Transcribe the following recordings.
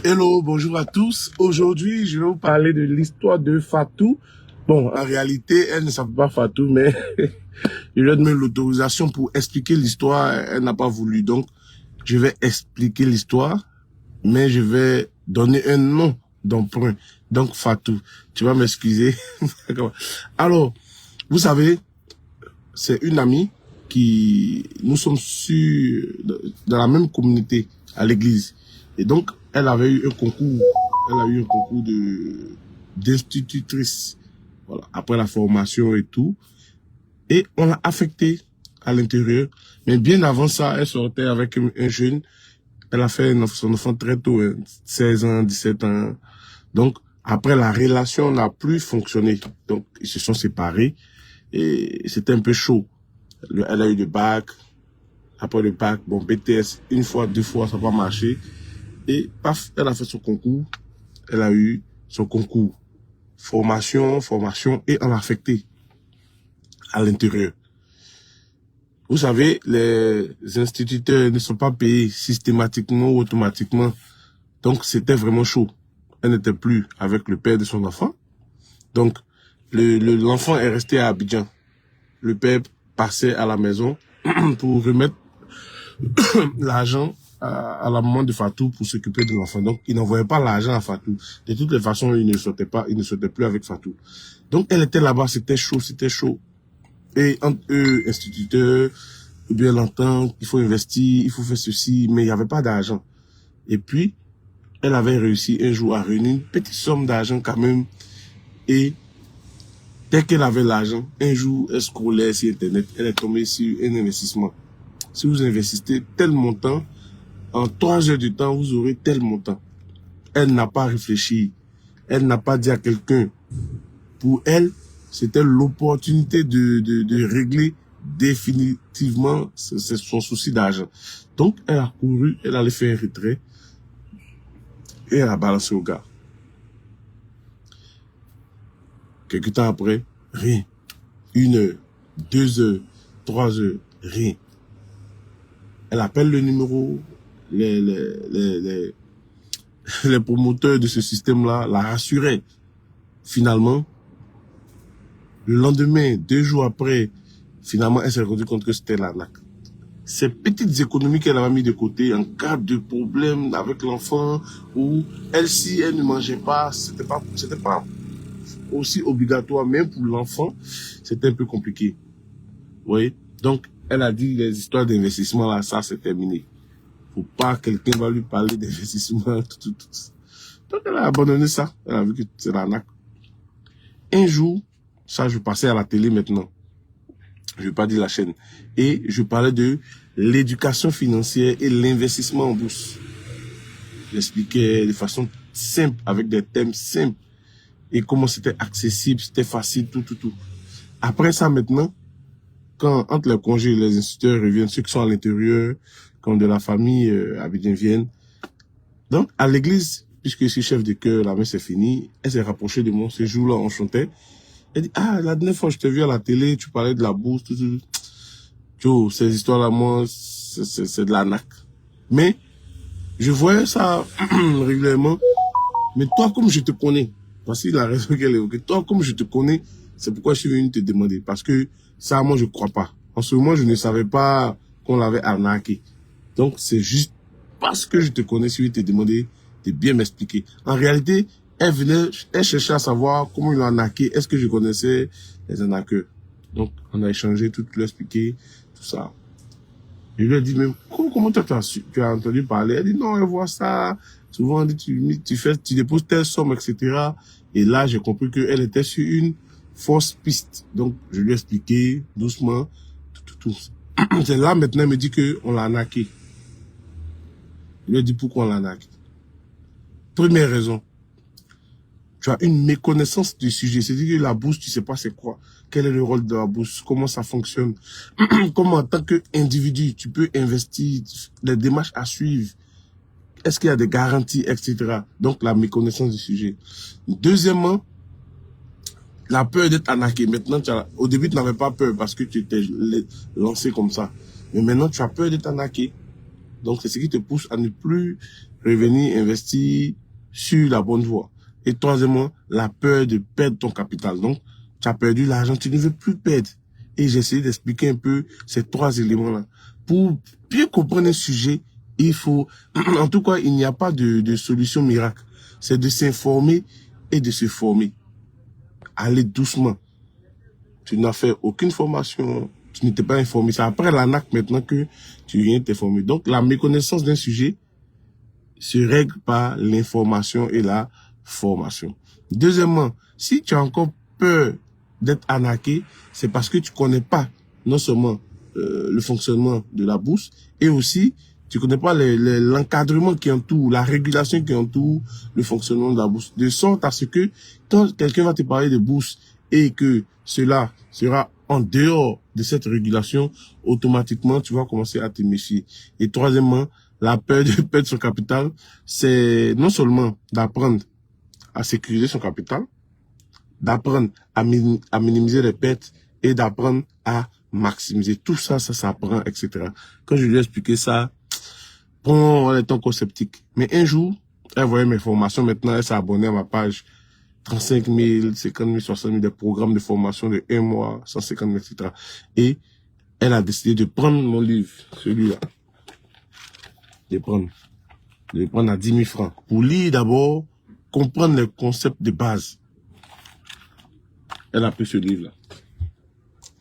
Hello, bonjour à tous. Aujourd'hui, je vais vous parler de l'histoire de Fatou. Bon, en réalité, elle ne s'appelle pas Fatou, mais je lui ai donné l'autorisation pour expliquer l'histoire. Elle n'a pas voulu. Donc, je vais expliquer l'histoire, mais je vais donner un nom d'emprunt. Donc, Fatou. Tu vas m'excuser. Alors, vous savez, c'est une amie qui, nous sommes dans la même communauté à l'église. Et donc, elle avait eu un concours. Elle a eu un concours d'institutrice. Voilà. Après la formation et tout. Et on l'a affectée à l'intérieur. Mais bien avant ça, elle sortait avec un jeune. Elle a fait son enfant très tôt, hein, 16 ans, 17 ans. Donc, après, la relation n'a plus fonctionné. Donc, ils se sont séparés. Et c'était un peu chaud. Elle a eu le bac. Après le bac, bon, BTS, une fois, deux fois, ça n'a pas marché. Et paf, elle a fait son concours. Elle a eu son concours. Formation, et on l'a affecté à l'intérieur. Vous savez, les instituteurs ne sont pas payés systématiquement ou automatiquement. Donc, c'était vraiment chaud. Elle n'était plus avec le père de son enfant. Donc, l'enfant est resté à Abidjan. Le père passait à la maison pour remettre l'argent à la maman de Fatou pour s'occuper de l'enfant. Donc, il n'envoyait pas l'argent à Fatou. De toutes les façons, il ne sortait plus avec Fatou. Donc, elle était là-bas, c'était chaud. Et entre eux, instituteurs, bien l'entendre, il faut investir, il faut faire ceci, mais il n'y avait pas d'argent. Et puis, elle avait réussi un jour à réunir une petite somme d'argent quand même. Et dès qu'elle avait l'argent, un jour, elle scrollait sur Internet, elle est tombée sur un investissement. Si vous investissez tel montant, en 3 heures de temps, vous aurez tel montant. Elle n'a pas réfléchi. Elle n'a pas dit à quelqu'un. Pour elle, c'était l'opportunité de régler définitivement son souci d'argent. Donc, elle a couru, elle allait faire un retrait et elle a balancé au gars. Quelque temps après, rien. 1 heure, 2 heures, 3 heures, rien. Elle appelle le numéro, les promoteurs de ce système-là la rassuraient. Finalement, le lendemain, 2 jours après, finalement, elle s'est rendue compte que c'était l'arnaque. Ces petites économies qu'elle avait mis de côté en cas de problème avec l'enfant, ou elle, si elle ne mangeait pas, c'était pas aussi obligatoire, même pour l'enfant, c'était un peu compliqué. Vous voyez? Donc, elle a dit les histoires d'investissement là, ça c'est terminé. Faut pas quelqu'un va lui parler d'investissement, tout. Donc, elle a abandonné ça. Elle a vu que c'est l'arnaque. Un jour, ça, je passais à la télé maintenant. Je vais pas dire la chaîne. Et je parlais de l'éducation financière et l'investissement en bourse. J'expliquais de façon simple, avec des thèmes simples. Et comment c'était accessible, c'était facile, tout. Après ça, maintenant, quand, entre les congés, les instituteurs reviennent, ceux qui sont à l'intérieur, quand de la famille Abidjan viennent. Donc, à l'église, puisque je suis chef de chœur, la messe c'est fini, elle s'est rapprochée de moi. Ce jour-là, on chantait. Elle dit, ah, la dernière fois, je t'ai vu à la télé, tu parlais de la bourse, tout. Yo, ces histoires-là, moi, c'est de l'arnaque. Mais, je voyais ça régulièrement. Mais toi, comme je te connais, parce qu'il a raison qu'elle évoquée, toi, comme je te connais, c'est pourquoi je suis venu te demander. Parce que ça, moi, je crois pas. En ce moment, je ne savais pas qu'on l'avait arnaqué. Donc, c'est juste parce que je te connais, je suis venu te demander de bien m'expliquer. En réalité, elle cherchait à savoir comment il a arnaqué, est-ce que je connaissais les arnaqueurs. Donc, on a échangé, tout lui expliqué, tout ça. Je lui ai dit, mais comment tu as entendu parler? Elle dit, non, elle voit ça. Souvent, elle dit, tu déposes telle somme, etc. Et là, j'ai compris qu'elle était sur une fausse piste. Donc, je lui ai expliqué doucement, tout. C'est là, maintenant, elle me dit qu'on l'a arnaqué. Je lui ai dit pourquoi on l'a arnaqué. Première raison. Tu as une méconnaissance du sujet. C'est-à-dire que la bourse, tu sais pas c'est quoi. Quel est le rôle de la bourse? Comment ça fonctionne? Comment en tant qu'individu, tu peux investir? Les démarches à suivre? Est-ce qu'il y a des garanties, etc. Donc, la méconnaissance du sujet. Deuxièmement, la peur d'être arnaqué. Maintenant, au début, tu n'avais pas peur parce que tu étais lancé comme ça. Mais maintenant, tu as peur d'être arnaqué. Donc, c'est ce qui te pousse à ne plus revenir investir sur la bonne voie. Et troisièmement, la peur de perdre ton capital. Donc, tu as perdu l'argent, tu ne veux plus perdre. Et j'ai essayé d'expliquer un peu ces trois éléments-là. Pour bien comprendre un sujet, il faut, en tout cas, il n'y a pas de solution miracle. C'est de s'informer et de se former. Allez doucement. Tu n'as fait aucune formation, tu n'étais pas informé. C'est après l'ANAC maintenant que tu viens t'informer. Donc, la méconnaissance d'un sujet se règle par l'information et la formation. Deuxièmement, si tu as encore peur d'être arnaqué, c'est parce que tu connais pas non seulement le fonctionnement de la bourse, et aussi tu connais pas l'encadrement qui entoure, la régulation qui entoure le fonctionnement de la bourse. De sorte à ce que quand quelqu'un va te parler de bourse et que cela sera en dehors de cette régulation, automatiquement tu vas commencer à te méfier. Et troisièmement, la peur de perdre son capital, c'est non seulement d'apprendre à sécuriser son capital, d'apprendre à minimiser les pertes et d'apprendre à maximiser. Tout ça, ça s'apprend, etc. Quand je lui ai expliqué ça, bon, elle est encore sceptique. Mais un jour, elle voyait mes formations. Maintenant, elle s'est abonnée à ma page. 35 000, 50 000, 60 000, des programmes de formation de 1 mois, 150 000, etc. Et elle a décidé de prendre mon livre, celui-là. De le prendre à 10 000 francs. Pour lire d'abord, comprendre les concepts de base. Elle a pris ce livre-là.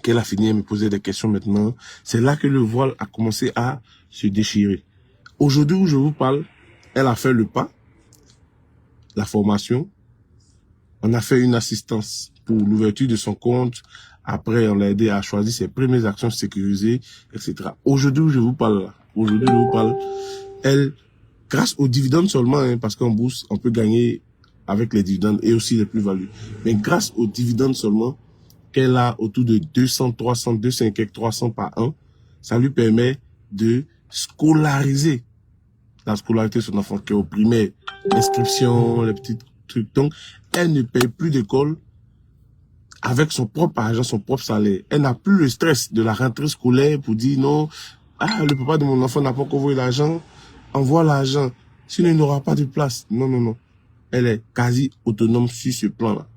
Qu'elle a fini à me poser des questions maintenant. C'est là que le voile a commencé à se déchirer. Aujourd'hui où je vous parle, elle a fait le pas, la formation. On a fait une assistance pour l'ouverture de son compte. Après, on l'a aidé à choisir ses premières actions sécurisées, etc. Aujourd'hui où je vous parle, elle, grâce aux dividendes seulement, hein, parce qu'en bourse, on peut gagner avec les dividendes et aussi les plus-values. Mais grâce aux dividendes seulement, qu'elle a autour de 200, 300, 200 et 300 par an, ça lui permet de scolariser la scolarité de son enfant qui est au primaire, l'inscription, les petits trucs. Donc, elle ne paye plus d'école avec son propre argent, son propre salaire. Elle n'a plus le stress de la rentrée scolaire pour dire non, le papa de mon enfant n'a pas encore envoyé l'argent, envoie l'argent, sinon il n'aura pas de place. Non, non, non. Elle est quasi autonome sur ce plan-là.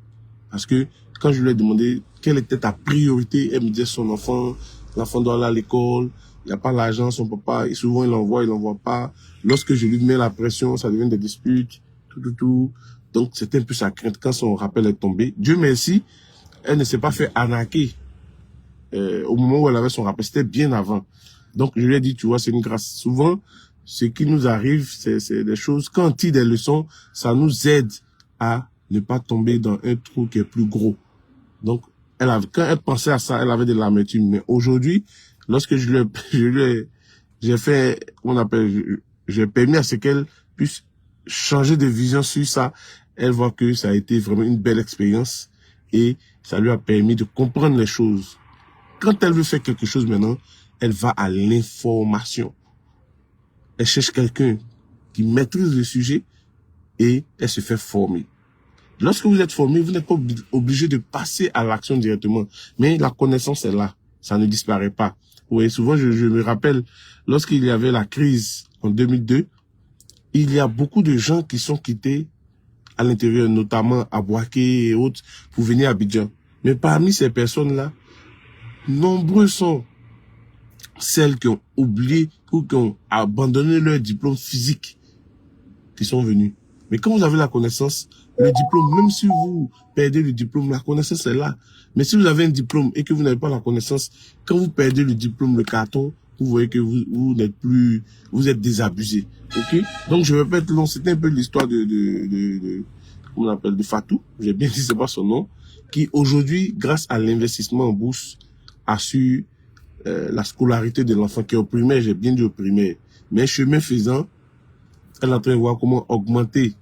Parce que quand je lui ai demandé quelle était ta priorité, elle me disait son enfant, l'enfant doit aller à l'école, il n'y a pas l'argent, son papa, et souvent il l'envoie pas. Lorsque je lui mets la pression, ça devient des disputes, tout. Donc c'était un peu sa crainte quand son rappel est tombé. Dieu merci, elle ne s'est pas fait arnaquer au moment où elle avait son rappel, c'était bien avant. Donc je lui ai dit, tu vois, c'est une grâce. Souvent, ce qui nous arrive, c'est des choses, quand on tire des leçons, ça nous aide à ne pas tomber dans un trou qui est plus gros. Donc, quand elle pensait à ça, elle avait de l'amertume. Mais aujourd'hui, lorsque j'ai fait, j'ai permis à ce qu'elle puisse changer de vision sur ça, elle voit que ça a été vraiment une belle expérience et ça lui a permis de comprendre les choses. Quand elle veut faire quelque chose maintenant, elle va à l'information. Elle cherche quelqu'un qui maîtrise le sujet et elle se fait former. Lorsque vous êtes formé, vous n'êtes pas obligé de passer à l'action directement. Mais la connaissance est là. Ça ne disparaît pas. Oui, souvent, je me rappelle, lorsqu'il y avait la crise en 2002, il y a beaucoup de gens qui sont quittés à l'intérieur, notamment à Boaké et autres, pour venir à Abidjan. Mais parmi ces personnes-là, nombreux sont celles qui ont oublié ou qui ont abandonné leur diplôme physique qui sont venus. Mais quand vous avez la connaissance, le diplôme, même si vous perdez le diplôme, la connaissance est là. Mais si vous avez un diplôme et que vous n'avez pas la connaissance, quand vous perdez le diplôme, le carton, vous voyez que vous n'êtes plus, vous êtes désabusé. Ok? Donc je vais pas être long. C'était un peu l'histoire comment on appelle, de Fatou. J'ai bien dit, c'est pas son nom. Qui aujourd'hui, grâce à l'investissement en bourse, assure la scolarité de l'enfant qui est au primaire. J'ai bien dit au primaire. Mais chemin faisant, elle est en train de voir comment augmenter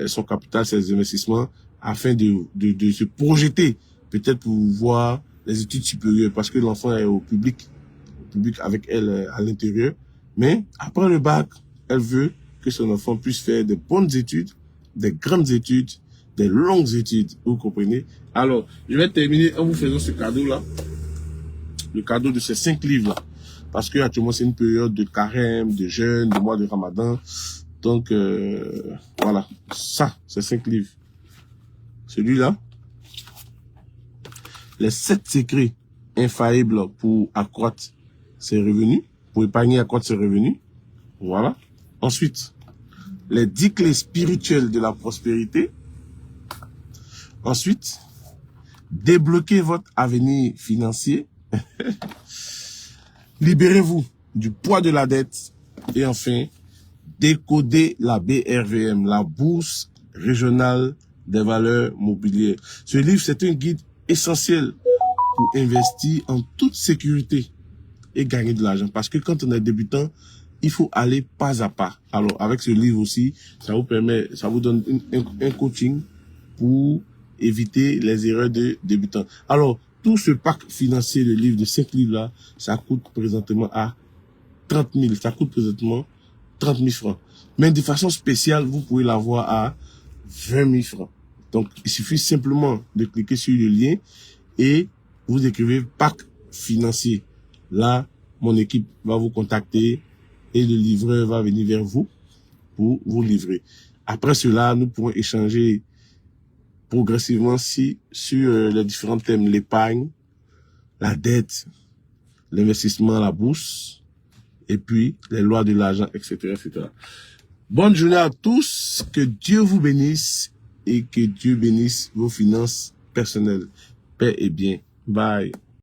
son capital, ses investissements, afin de se projeter, peut-être pour voir les études supérieures, parce que l'enfant est au public avec elle à l'intérieur. Mais après le bac, elle veut que son enfant puisse faire de bonnes études, des grandes études, des longues études, vous comprenez? Alors, je vais terminer en vous faisant ce cadeau-là, le cadeau de ces 5 livres-là. parce que actuellement c'est une période de carême, de jeûne, de mois de Ramadan. Donc voilà, ça c'est 5 livres. Celui-là, les 7 secrets infaillibles pour accroître ses revenus, pour épargner et accroître ses revenus. Voilà. Ensuite, les 10 clés spirituelles de la prospérité. Ensuite, débloquez votre avenir financier. Libérez-vous du poids de la dette. Et enfin, décoder la BRVM, la Bourse régionale des valeurs mobilières. Ce livre, c'est un guide essentiel pour investir en toute sécurité et gagner de l'argent. Parce que quand on est débutant, il faut aller pas à pas. Alors, avec ce livre aussi, ça vous permet, ça vous donne un coaching pour éviter les erreurs de débutants. Alors, tout ce pack financier, le livre de 5 livres-là, ça coûte présentement à 30 000. Ça coûte présentement 30 000 francs. Mais de façon spéciale, vous pouvez l'avoir à 20 000 francs. Donc, il suffit simplement de cliquer sur le lien et vous écrivez pack financier. Là, mon équipe va vous contacter et le livreur va venir vers vous pour vous livrer. Après cela, nous pourrons échanger progressivement sur les différents thèmes, l'épargne, la dette, l'investissement à la bourse, et puis les lois de l'argent, etc., etc. Bonne journée à tous, que Dieu vous bénisse et que Dieu bénisse vos finances personnelles. Paix et bien. Bye.